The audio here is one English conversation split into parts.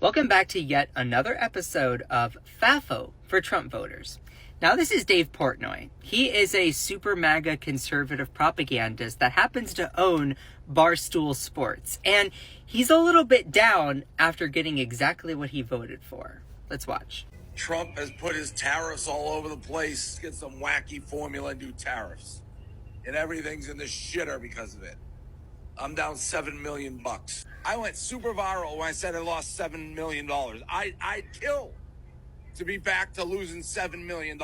Welcome back to yet another episode of FAFO for Trump voters. Now, this is Dave Portnoy. He is a super MAGA conservative propagandist that happens to own Barstool Sports. And he's a little bit down after getting exactly what he voted for. Let's watch. Trump has put his tariffs all over the place, get some wacky formula and do tariffs. And everything's in the shitter because of it. I'm down $7 million. I went super viral when I said I lost $7 million. I'd kill to be back to losing $7 million.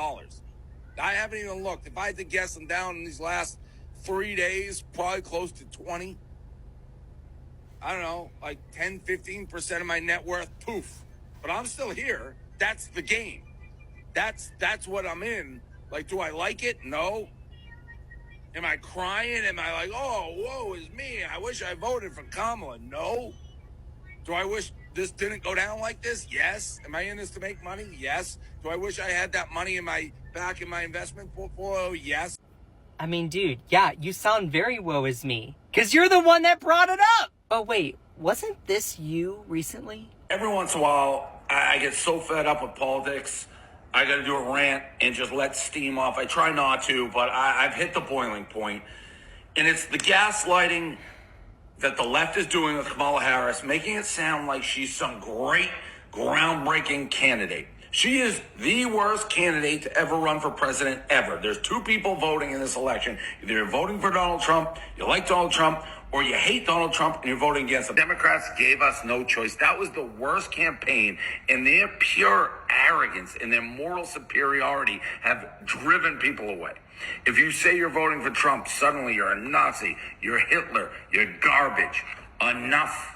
I haven't even looked. If I had to guess, I'm down in these last 3 days, probably close to 20. I don't know, like 10, 15% of my net worth, poof. But I'm still here. That's the game. That's what I'm in. Like, do I like it? No. Am I crying? Am I like, oh, woe is me, I wish I voted for Kamala? No. Do I wish this didn't go down like this? Yes. Am I in this to make money? Yes. Do I wish I had that money back in my investment portfolio? Yes. I mean, dude, yeah, you sound very woe is me. Because you're the one that brought it up. Oh, wait, wasn't this you recently? Every once in a while, I get so fed up with politics, I got to do a rant and just let steam off. I try not to, but I've hit the boiling point. And it's the gaslighting that the left is doing with Kamala Harris, making it sound like she's some great, groundbreaking candidate. She is the worst candidate to ever run for president ever. There's two people voting in this election. Either you're voting for Donald Trump, you like Donald Trump, or you hate Donald Trump and you're voting against him. Democrats gave us no choice. That was the worst campaign, and their pure arrogance and their moral superiority have driven people away. If you say you're voting for Trump, suddenly you're a Nazi, you're Hitler, you're garbage. Enough.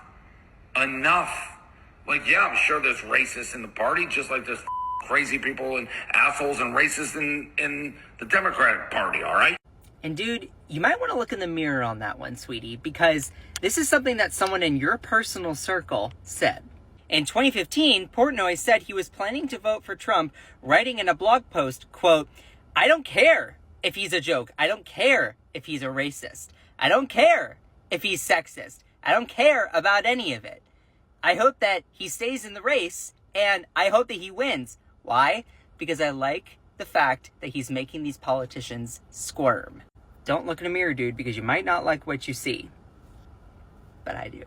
Like, yeah, I'm sure there's racists in the party, just like there's crazy people and assholes and racists in the Democratic Party, all right? And dude, you might want to look in the mirror on that one, sweetie, because this is something that someone in your personal circle said. In 2015, Portnoy said he was planning to vote for Trump, writing in a blog post, quote, "I don't care if he's a joke. I don't care if he's a racist. I don't care if he's sexist. I don't care about any of it. I hope that he stays in the race, and I hope that he wins." Why? Because I like the fact that he's making these politicians squirm. Don't look in a mirror, dude, because you might not like what you see. But I do.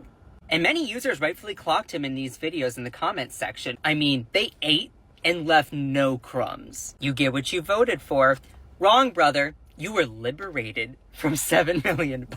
And many users rightfully clocked him in these videos in the comments section. I mean, they ate and left no crumbs. You get what you voted for. Wrong, brother. You were liberated from $7 million.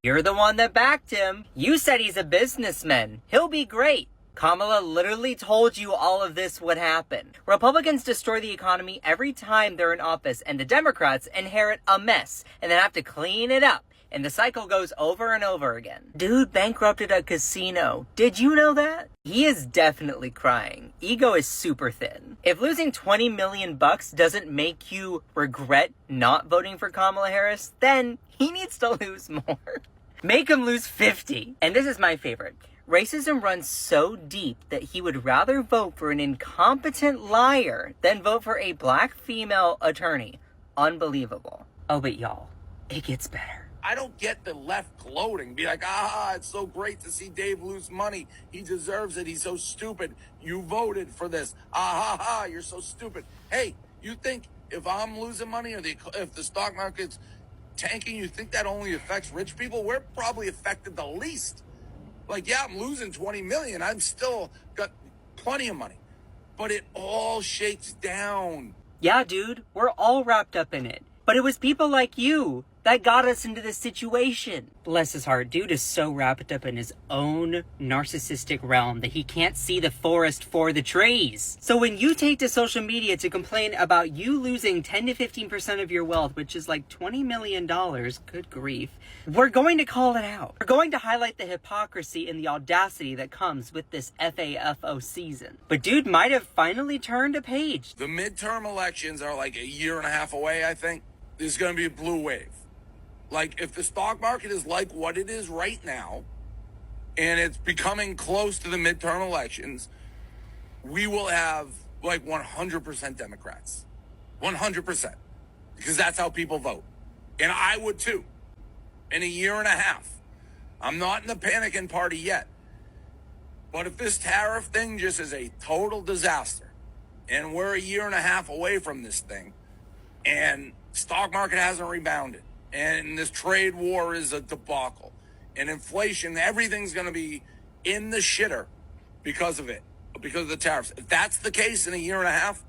You're the one that backed him. You said he's a businessman. He'll be great. Kamala literally told you all of this would happen. Republicans destroy the economy every time they're in office, and the Democrats inherit a mess and then have to clean it up. And the cycle goes over and over again. Dude bankrupted a casino. Did you know that? He is definitely crying. Ego is super thin. If losing $20 million doesn't make you regret not voting for Kamala Harris, then he needs to lose more. Make him lose 50. And this is my favorite. Racism runs so deep that he would rather vote for an incompetent liar than vote for a black female attorney. Unbelievable. Oh, but y'all, it gets better. I don't get the left gloating. Be like, it's so great to see Dave lose money. He deserves it. He's so stupid. You voted for this. You're so stupid. Hey, you think if I'm losing money or if the stock market's tanking, you think that only affects rich people? We're probably affected the least. Like, yeah, I'm losing 20 million. I've still got plenty of money. But it all shakes down. Yeah, dude, we're all wrapped up in it. But it was people like you that got us into this situation. Bless his heart, dude is so wrapped up in his own narcissistic realm that he can't see the forest for the trees. So when you take to social media to complain about you losing 10 to 15% of your wealth, which is like $20 million, good grief, we're going to call it out. We're going to highlight the hypocrisy and the audacity that comes with this FAFO season. But dude might have finally turned a page. The midterm elections are like a year and a half away, I think. There's going to be a blue wave. Like, if the stock market is like what it is right now, and it's becoming close to the midterm elections, we will have like 100% Democrats. 100%. Because that's how people vote. And I would too. In a year and a half. I'm not in the panicking party yet. But if this tariff thing just is a total disaster, and we're a year and a half away from this thing, and stock market hasn't rebounded, and this trade war is a debacle, and inflation, everything's going to be in the shitter because of it, because of the tariffs. If that's the case in a year and a half,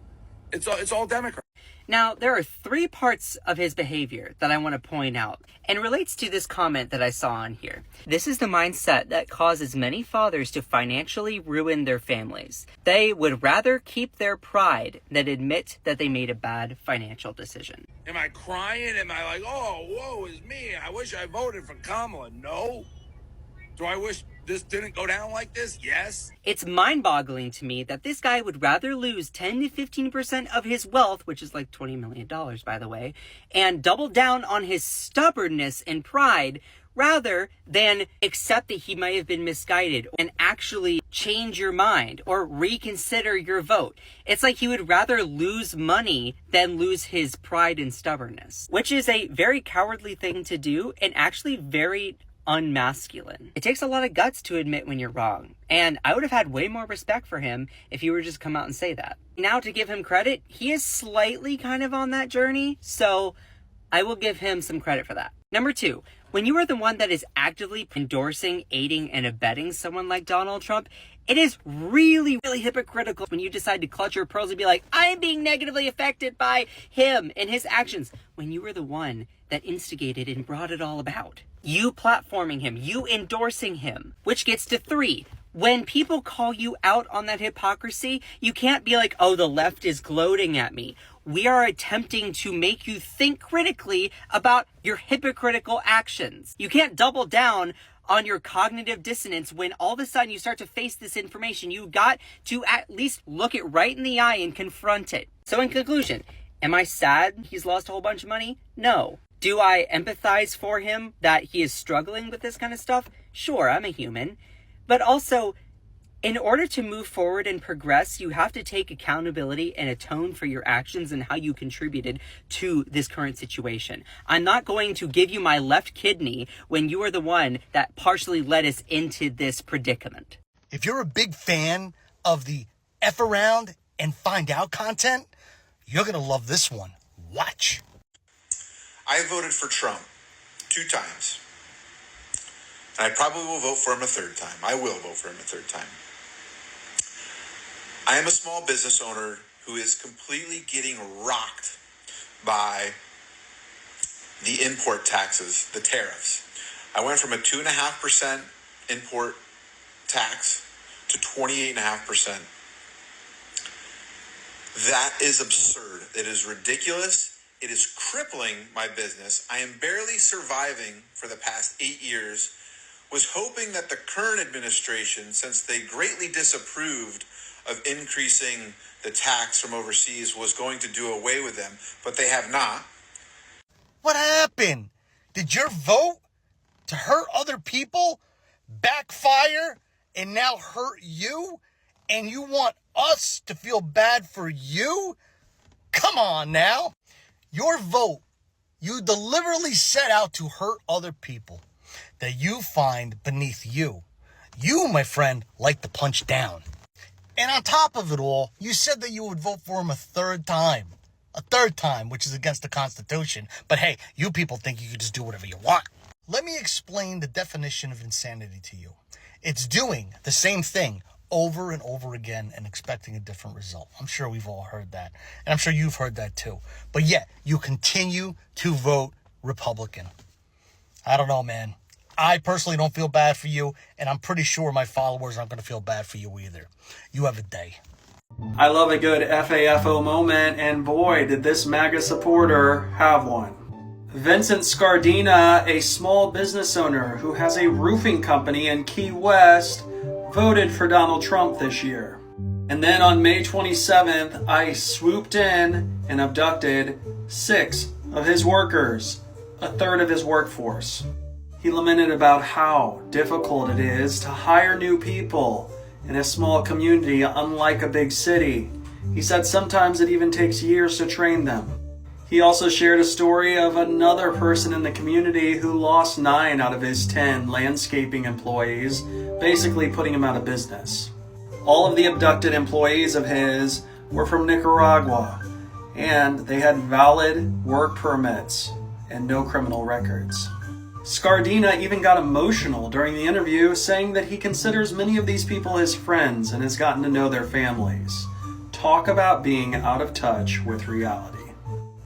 it's all Democrat. Now, there are 3 parts of his behavior that I want to point out, and relates to this comment that I saw on here. This is the mindset that causes many fathers to financially ruin their families. They would rather keep their pride than admit that they made a bad financial decision. Am I crying? Am I like, oh, woe is me, I wish I voted for Kamala? No. Do I wish this didn't go down like this? Yes. It's mind-boggling to me that this guy would rather lose 10 to 15% of his wealth, which is like $20 million, by the way, and double down on his stubbornness and pride rather than accept that he might have been misguided and actually change your mind or reconsider your vote. It's like he would rather lose money than lose his pride and stubbornness, which is a very cowardly thing to do and actually very unmasculine. It takes a lot of guts to admit when you're wrong, and I would have had way more respect for him if he were just come out and say that. Now, to give him credit, he is slightly kind of on that journey, so I will give him some credit for that. Number 2, when you are the one that is actively endorsing, aiding, and abetting someone like Donald Trump, it is really, really hypocritical when you decide to clutch your pearls and be like, I am being negatively affected by him and his actions, when you were the one that instigated and brought it all about. You platforming him, you endorsing him, which gets to 3. When people call you out on that hypocrisy, you can't be like, oh, the left is gloating at me. We are attempting to make you think critically about your hypocritical actions. You can't double down on your cognitive dissonance when all of a sudden you start to face this information. You got to at least look it right in the eye and confront it. So in conclusion, am I sad he's lost a whole bunch of money? No. Do I empathize for him that he is struggling with this kind of stuff? Sure, I'm a human. But also, in order to move forward and progress, you have to take accountability and atone for your actions and how you contributed to this current situation. I'm not going to give you my left kidney when you are the one that partially led us into this predicament. If you're a big fan of the F around and find out content, you're going to love this one. Watch. I voted for Trump 2 times. And I probably will vote for him a 3rd time. I will vote for him a 3rd time. I am a small business owner who is completely getting rocked by the import taxes, the tariffs. I went from a 2.5% import tax to 28.5%. That is absurd. It is ridiculous. It is crippling my business. I am barely surviving for the past 8 years. Was hoping that the current administration, since they greatly disapproved of increasing the tax from overseas, was going to do away with them, but they have not. What happened? Did your vote to hurt other people backfire and now hurt you? And you want us to feel bad for you? Come on now. Your vote, you deliberately set out to hurt other people that you find beneath you. You, my friend, like to punch down. And on top of it all, you said that you would vote for him a 3rd time. A 3rd time, which is against the Constitution. But hey, you people think you can just do whatever you want. Let me explain the definition of insanity to you. It's doing the same thing over and over again and expecting a different result. I'm sure we've all heard that. And I'm sure you've heard that too. But yet, you continue to vote Republican. I don't know, man. I personally don't feel bad for you, and I'm pretty sure my followers aren't going to feel bad for you either. You have a day. I love a good FAFO moment, and boy, did this MAGA supporter have one. Vincent Scardina, a small business owner who has a roofing company in Key West, voted for Donald Trump this year. And then on May 27th, I swooped in and abducted 6 of his workers, a 1/3 of his workforce. He lamented about how difficult it is to hire new people in a small community unlike a big city. He said sometimes it even takes years to train them. He also shared a story of another person in the community who lost 9 out of his 10 landscaping employees basically putting him out of business. All of the abducted employees of his were from Nicaragua, and they had valid work permits and no criminal records. Scardina even got emotional during the interview, saying that he considers many of these people his friends and has gotten to know their families. Talk about being out of touch with reality.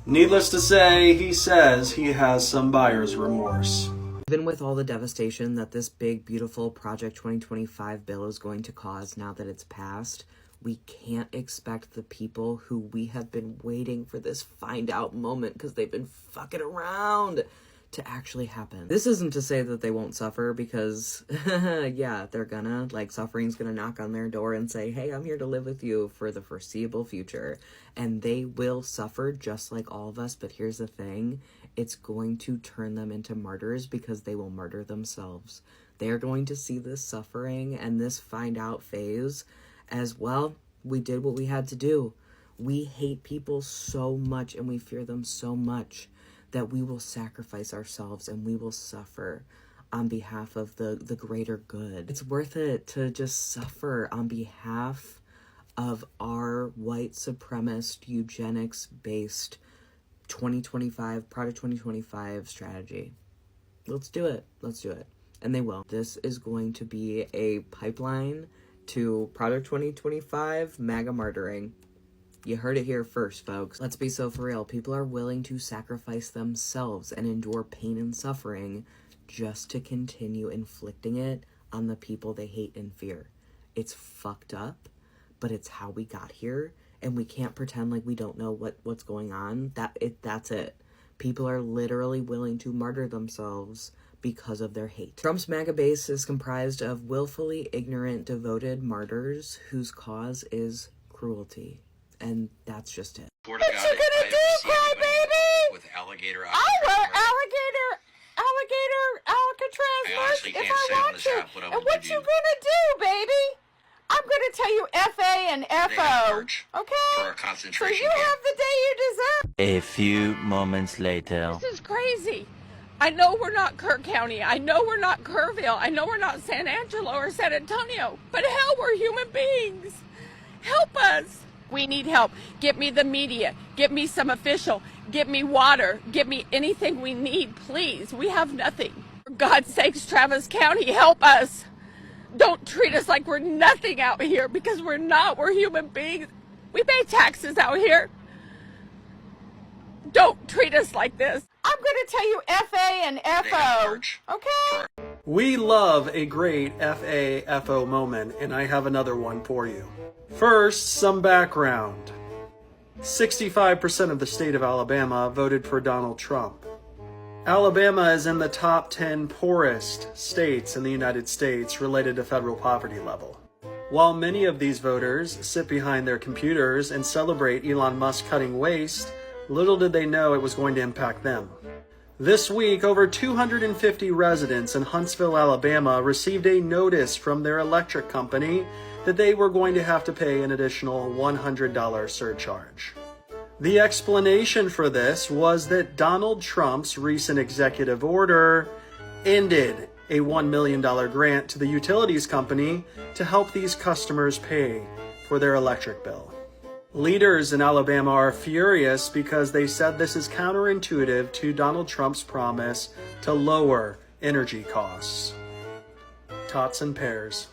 Needless to say, he says he has some buyer's remorse. Even with all the devastation that this big, beautiful Project 2025 bill is going to cause now that it's passed, we can't expect the people who we have been waiting for this find out moment, because they've been fucking around, to actually happen. This isn't to say that they won't suffer, because yeah, they're gonna, like, suffering's gonna knock on their door and say, hey, I'm here to live with you for the foreseeable future. And they will suffer just like all of us, but here's the thing, it's going to turn them into martyrs, because they will murder themselves. They are going to see this suffering and this find out phase as, well, we did what we had to do. We hate people so much and we fear them so much that we will sacrifice ourselves and we will suffer on behalf of the greater good. It's worth it to just suffer on behalf of our white supremacist, eugenics-based 2025, Project 2025 strategy. Let's do it. Let's do it. And they will. This is going to be a pipeline to Project 2025 MAGA martyring. You heard it here first, folks. Let's be so for real. People are willing to sacrifice themselves and endure pain and suffering just to continue inflicting it on the people they hate and fear. It's fucked up, but it's how we got here, and we can't pretend like we don't know what's going on. That's it. People are literally willing to martyr themselves because of their hate. Trump's MAGA base is comprised of willfully ignorant, devoted martyrs whose cause is cruelty. And that's just it. What you gonna do, crybaby? With alligator Alcatraz if I want to. And what you gonna do, baby? I'm gonna tell you FA and FO. Okay? For a concentration so you camp. have the day you deserve. A few moments later. This is crazy. I know we're not Kirk County. I know we're not Kerrville. I know we're not San Angelo or San Antonio. But hell, we're human beings. Help us. We need help. Get me the media. Get me some official. Get me water. Get me anything we need, please. We have nothing. For God's sakes, Travis County, help us. Don't treat us like we're nothing out here, because we're not. We're human beings. We pay taxes out here. Don't treat us like this. I'm going to tell you FA and FO. Okay? We love a great FAFO moment, and I have another one for you. First, some background. 65% of the state of Alabama voted for Donald Trump. Alabama is in the top 10 poorest states in the United States related to federal poverty level. While many of these voters sit behind their computers and celebrate Elon Musk cutting waste, little did they know it was going to impact them. This week, over 250 residents in Huntsville, Alabama received a notice from their electric company that they were going to have to pay an additional $100 surcharge. The explanation for this was that Donald Trump's recent executive order ended a $1 million grant to the utilities company to help these customers pay for their electric bill. Leaders in Alabama are furious because they said this is counterintuitive to Donald Trump's promise to lower energy costs. Tots and pears.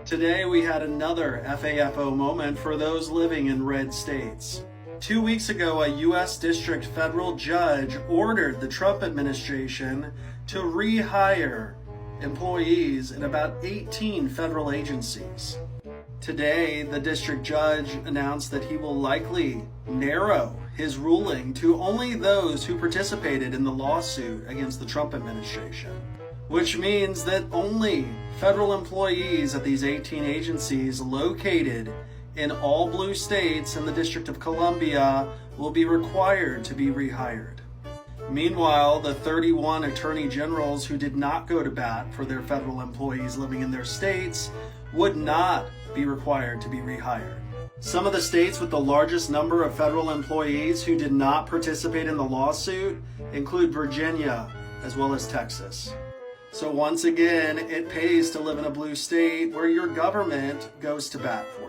Today we had another FAFO moment for those living in red states. 2 weeks ago, a U.S. District Federal Judge ordered the Trump administration to rehire employees in about 18 federal agencies. Today, the district judge announced that he will likely narrow his ruling to only those who participated in the lawsuit against the Trump administration, which means that only federal employees at these 18 agencies located in all blue states and the District of Columbia will be required to be rehired. Meanwhile, the 31 attorney generals who did not go to bat for their federal employees living in their states would not be required to be rehired. Some of the states with the largest number of federal employees who did not participate in the lawsuit include Virginia as well as Texas. So once again, it pays to live in a blue state where your government goes to bat for you.